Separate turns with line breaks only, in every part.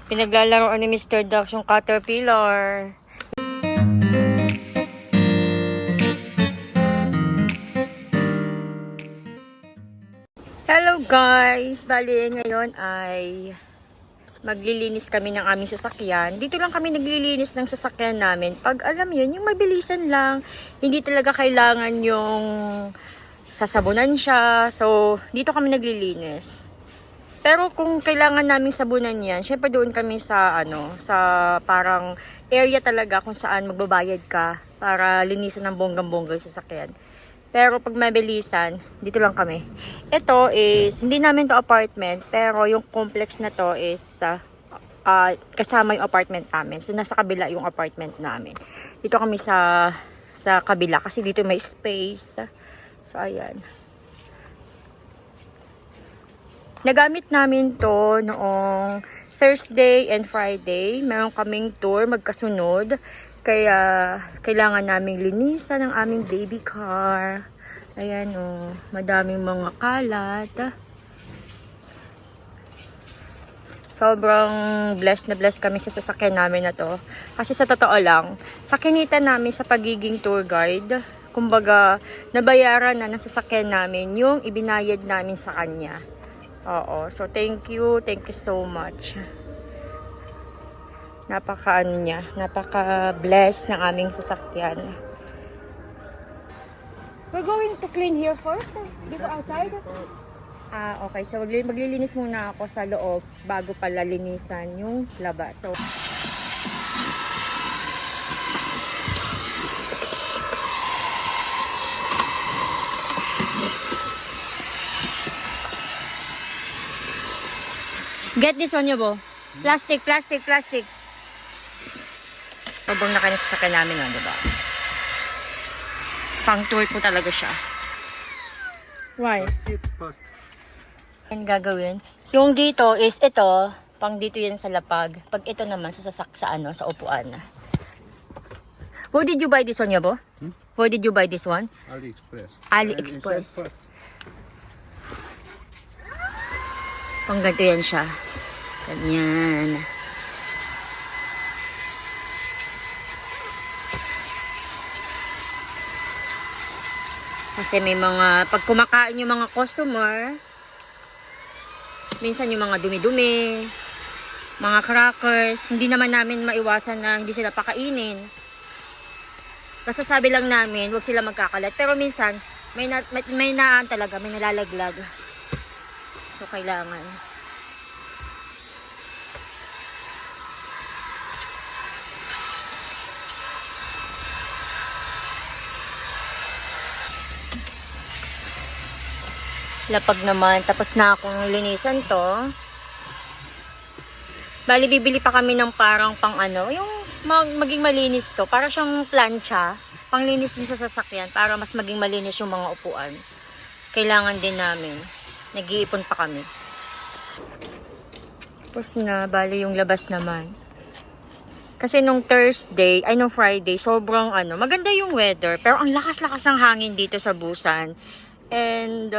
Pinaglalaroan ni Mr. Dax yung caterpillar. Hello guys! Bali ngayon ay maglilinis kami ng aming sasakyan. Dito lang kami naglilinis ng sasakyan namin. Pag alam yun, yung mabilisan lang. Hindi talaga kailangan yung sasabunan siya. So, dito kami naglilinis. Pero kung kailangan namin sabunan yan, syempre doon kami sa sa parang area talaga kung saan magbabayad ka para linisan ng bonggang-bongga yung sasakyan. Pero pag mabilisan, dito lang kami. Ito is, hindi namin to apartment, pero yung complex na to is kasama yung apartment namin. So, nasa kabila yung apartment namin. Dito kami sa kabila kasi dito may space. So, ayan. Nagamit namin to noong Thursday and Friday. Meron kaming tour magkasunod. Kaya kailangan naming linisan ang aming baby car. Ayan o, madaming mga kalat. Sobrang blessed na blessed kami sa sasakyan namin na to. Kasi sa totoo lang, sa kinita namin sa pagiging tour guide, kumbaga nabayaran na ng sasakyan namin yung ibinayad namin sa kanya. Oo, so thank you so much. Napaka-bless ng aming sasakyan. We're going to clean here first, dito outside. Okay, so maglilinis muna ako sa loob bago pala linisan yung labas. So get this on you, Bo. Plastic. Pabang na kayo sa sasakyan namin, diba? Pang tour po talaga siya. Why? Yan gagawin. Yung dito is ito, pang dito yan sa lapag. Pag ito naman sa upuan. Where did you buy this one, Bo? Where did you buy this one? AliExpress. Pang ganito yan siya. Ganyan. Kasi may mga, pag kumakain yung mga customer, minsan yung mga dumi-dumi, mga crackers, hindi naman namin maiwasan na hindi sila pakainin. Basta sabi lang namin, huwag sila magkakalat. Pero minsan, may nalalaglag. So, kailangan. Lapag naman. Tapos na akong linisan to. Bali, bibili pa kami ng parang yung maging malinis to. Para siyang plancha. Panglinis din sa sasakyan. Para mas maging malinis yung mga upuan. Kailangan din namin. Nag-iipon pa kami. Tapos na. Bali, yung labas naman. Kasi nung Friday, sobrang maganda yung weather. Pero ang lakas-lakas ng hangin dito sa Busan. And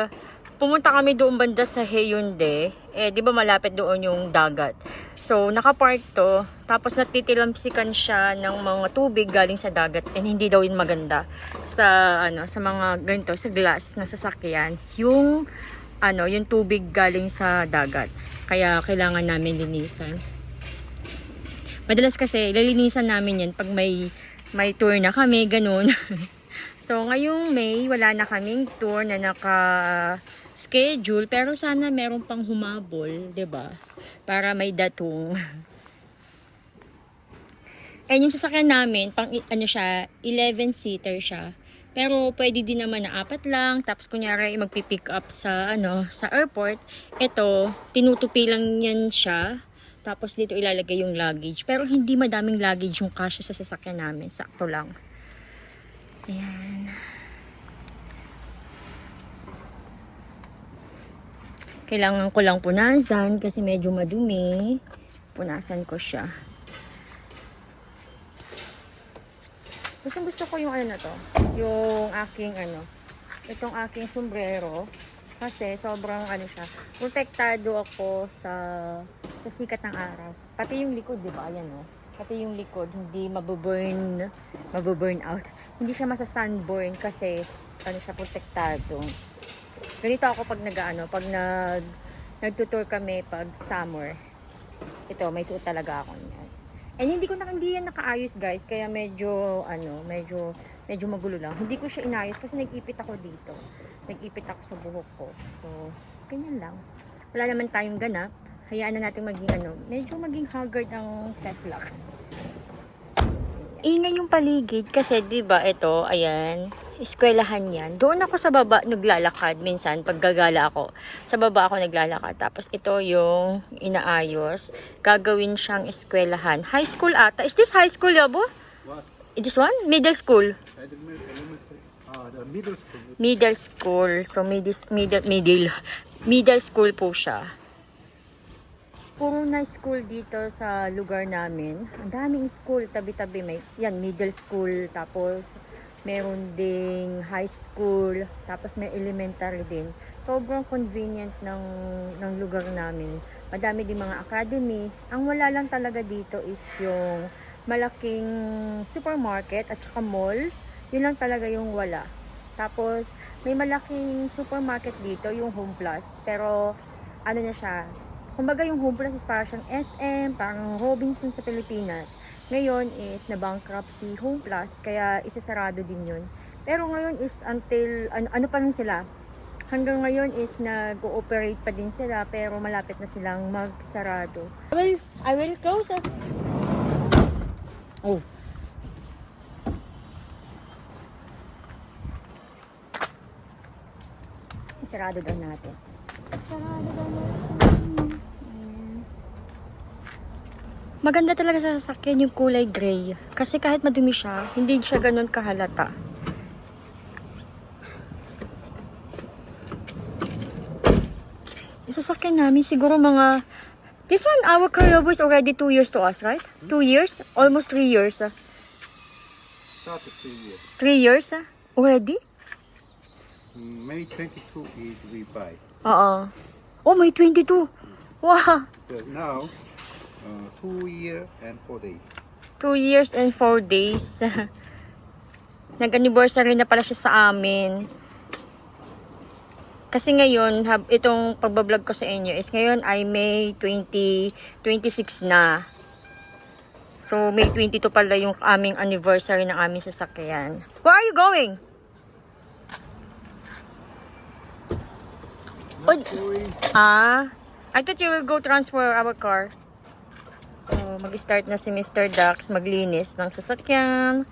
pumunta kami doon banda sa Haeundae. Di ba malapit doon yung dagat. So, nakapark to. Tapos natitilamsikan siya ng mga tubig galing sa dagat. And hindi daw yun maganda sa mga ganito, sa glass na sasakyan. Yung tubig galing sa dagat. Kaya kailangan namin linisan. Madalas kasi lilinisan namin yan pag may tour na kami, ganun. So, ngayong May, wala na kaming tour na naka-schedule. Pero sana meron pang humabol, 'di ba? Para may datong. And yung sasakyan namin, pang 11-seater siya. Pero pwede din naman na 4 lang. Tapos kunyari magpi-pick up sa airport. Ito, tinutupi lang yan siya. Tapos dito ilalagay yung luggage. Pero hindi madaming luggage yung kasya sa sasakyan namin. Sakto lang. Ayan. Kailangan ko lang punasan kasi medyo madumi. Punasan ko siya. Gusto ko yung na to. Yung aking itong aking sombrero. Kasi sobrang ano siya, protektado ako sa sikat ng araw. Pati yung likod, di ba? Ayan o. Pati yung likod, hindi mabuburn out. Hindi siya masa-sunburn kasi ano siya, protektado. Ganito ako pag nagtutour kami pag summer. Ito, may suot talaga ako niyan. And hindi yan nakaayos guys, kaya medyo magulo lang. Hindi ko siya inayos kasi nag-ipit ako dito. Nag-ipit ako sa buhok ko. So, ganyan lang. Wala naman tayong ganap. Hayaan na natin medyo maging haggard ang face lock. Ingay yung paligid kasi 'di ba ito, ayan, eskwelahan 'yan. Doon ako sa baba naglalakad minsan pag gagala ako. Sa baba ako naglalakad. Tapos ito yung inaayos. Gagawin siyang eskwelahan. High school ata. Is this high school, Yabo?
What?
This one? Middle school.
The middle school.
Middle school. So middle school po siya. Puro na school dito sa lugar namin. Ang daming school, tabi-tabi. Yan, middle school, tapos meron ding high school, tapos may elementary din. Sobrang convenient ng lugar namin. Madami din mga academy. Ang wala lang talaga dito is yung malaking supermarket at saka mall. Yun lang talaga yung wala. Tapos, may malaking supermarket dito, yung Home Plus. Pero, ano na siya, kumbaga yung Home Plus is parang siyang SM, parang Robinson sa Pilipinas. Ngayon is na-bankrupt si Home Plus, kaya isasarado din yun. Pero ngayon is until, ano pa rin sila, hanggang ngayon is nag-ooperate pa din sila, pero malapit na silang magsarado. I will close it. Oh. Isarado daw natin. Isarado daw natin. Maganda talaga sa sasakyan yung kulay gray. Kasi kahit madumi siya, hindi siya ganun kahalata. Yung sasakyan namin siguro mga... This one, our carryover is already 2 years to us, right? 2 years? Almost 3 years.
Started 3 years.
3 years already?
May 22 is we buy.
Oo. Oh, may 22. Wow.
But now, 2 years and 4 days.
2 years and 4 days. Nag-anniversary na pala siya sa amin. Kasi ngayon, itong pagbablog ko sa inyo is ngayon ay May 2026 na. So, May 22 pala yung aming anniversary ng aming sasakyan. Where are you going? I thought you will go transfer our car. So, mag-start na si Mr. Dax maglinis ng sasakyan.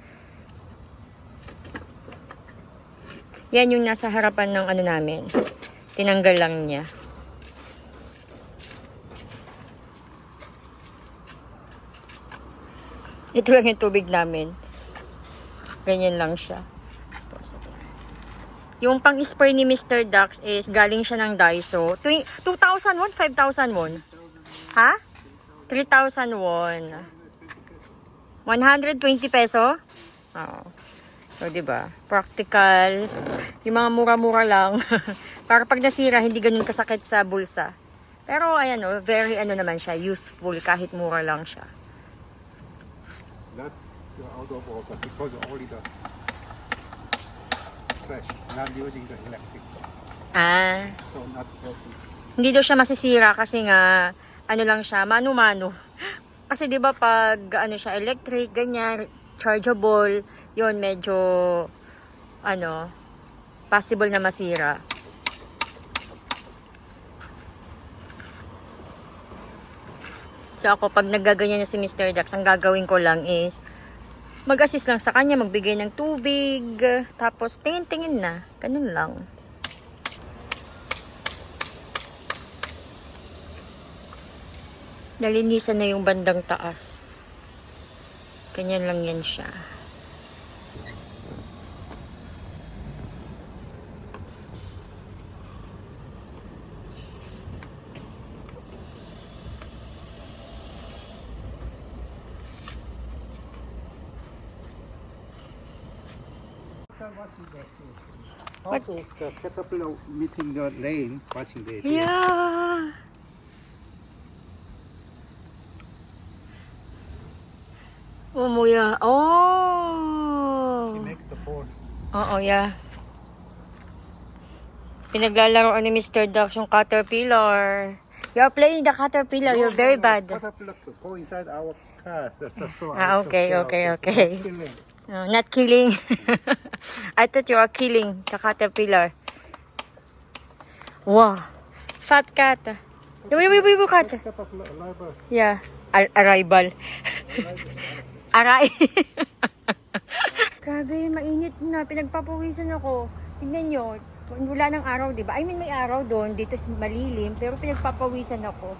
Yan yung nasa harapan ng ano namin. Tinanggal lang niya. Ito lang yung tubig namin. Ganyan lang siya. Yung pang-spray ni Mr. Dax is galing siya ng Daiso. 2,000 won? 5,000 won? Ha? 3,000 won. 120 peso? Oo. So, diba? Practical. Yung mga mura-mura lang. Para pag nasira, hindi ganun kasakit sa bulsa. Pero, ayan o, very naman siya, useful kahit mura lang siya.
Not out of order because only the fresh, not using the electric. So not broken.
Hindi daw siya masisira kasi nga, ano lang siya, mano-mano. Kasi 'di ba pag siya electric ganyan, chargeable, 'yon medyo possible na masira. So ako pag nagaganyan na si Mr. Dax, ang gagawin ko lang is mag-assist lang sa kanya, magbigay ng tubig, tapos tingin-tingin na, ganun lang. Nalinisan na yung bandang taas. Ganyan lang yan siya.
Also, the caterpillar meeting the rain, watching the
Yeah. Umuya. Oh.
She makes the phone.
Oo, yeah. Pinaglalaro ni Mr. Ducks yung caterpillar. You're playing the caterpillar. You're very bad.
Caterpillar to go inside our car. So
Ah,
I took
okay,
care of
okay,
it.
okay.
Not killing.
No, not killing. I thought you were killing the caterpillar. Wow. Fat cat. Wait, cat.
Caterpillar arrival.
Yeah. Arrival. Aray. Grabe, mainit na. Pinagpapawisan ako. Tignan nyo. Wala ng araw, di ba? I mean, may araw doon. Dito malilim. Pero pinagpapawisan ako.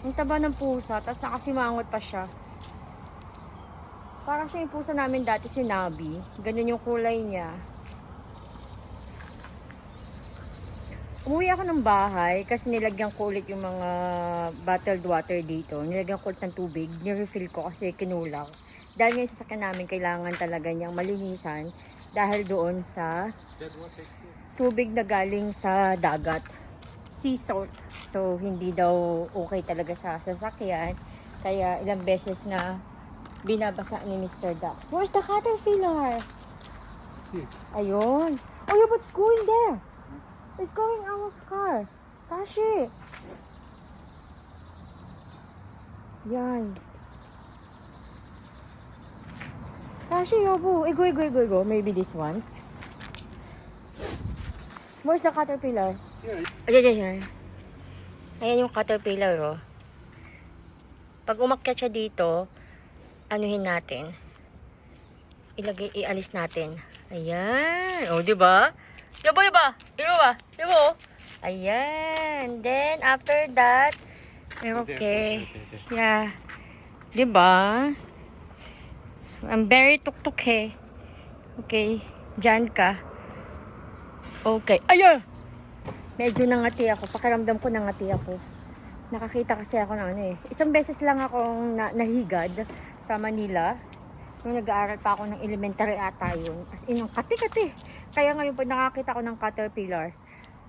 Ang taba ng pusa. Tapos nakasimangot pa siya. Parang siya yung pusa namin dati, si Nabi. Ganun yung kulay niya. Umuwi ako ng bahay kasi nilagyan ko ulit yung mga bottled water dito. Nilagyan ko ulit ng tubig. Nirefill ko kasi kinulang. Dahil yung sasakyan namin kailangan talaga niyang malinisan dahil doon sa tubig na galing sa dagat. Sea salt. So, hindi daw okay talaga sa sasakyan. Kaya ilang beses na binabasa ni Mr. Ducks. Where's the caterpillar? Ayun. Oh yeah, what's going there? It's going our car. Tashi. Yan. Tashi, yobo. Go. Maybe this one. Where's the caterpillar? Ayan. Ayan yung caterpillar, oh. Pag umakyat siya dito, anuhin natin. Ialis natin. Ayan. O, diba? Diba? Ayan. Then, after that, okay. Yeah. Diba? I'm very tuk-tuk eh. Okay. Diyan ka. Okay. Ayan! Medyo nangati ako. Pakiramdam ko nangati ako. Nakakita kasi ako ng ano eh. Isang beses lang akong nahigad sa Manila. Nung nag-aaral pa ako ng elementary ata yun. As in, yung kati-kati. Kaya ngayon pag nakakita ko ng caterpillar,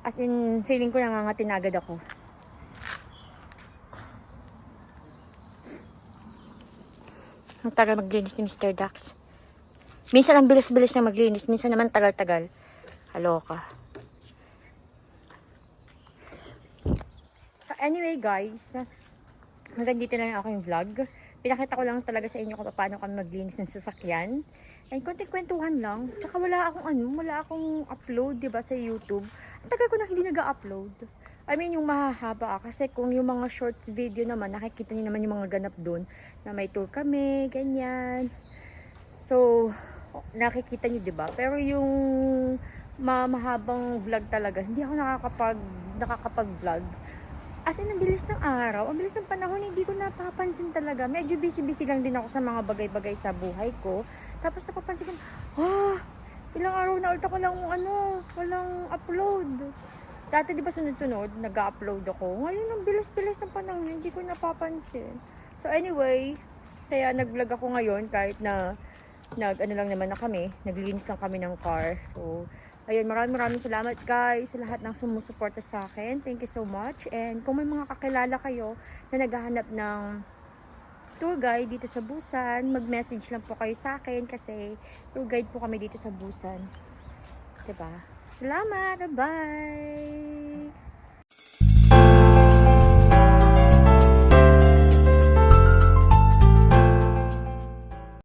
as in, feeling ko nangangati na agad ako. Ang tagal maglinis ni Mr. Ducks. Minsan ang bilis-bilis na maglinis. Minsan naman tagal-tagal. Haloka. So anyway guys, hanggang dito na yung aking vlog. Pinakita ko lang talaga sa inyo kung paano kami maglinis ng sasakyan. And konting kwentuhan lang. Tsaka wala akong upload, 'di ba, sa YouTube. Ang tagal ko na hindi nag-upload. I mean, yung mahahaba. Kasi kung yung mga shorts video naman, nakikita niyo naman yung mga ganap doon. Na may tour kami, ganyan. So, nakikita niyo, 'di ba? Pero yung mahabang vlog talaga, hindi ako nakakapag-vlog. As in, ang bilis ng araw, ang bilis ng panahon, hindi ko napapansin talaga. Medyo busy-busy lang din ako sa mga bagay-bagay sa buhay ko. Tapos napapansin ko, ilang araw na ulit ako walang upload. Dati di ba sunod-sunod, nag-upload ako. Ngayon, ang bilis-bilis ng panahon, hindi ko napapansin. So anyway, kaya nag-vlog ako ngayon kahit na naglinis lang kami ng car. So, ayun, maraming salamat guys sa lahat ng sumusuporta sa akin. Thank you so much. And kung may mga kakilala kayo na naghahanap ng tour guide dito sa Busan, mag-message lang po kayo sa akin kasi tour guide po kami dito sa Busan. Diba? Salamat! Bye!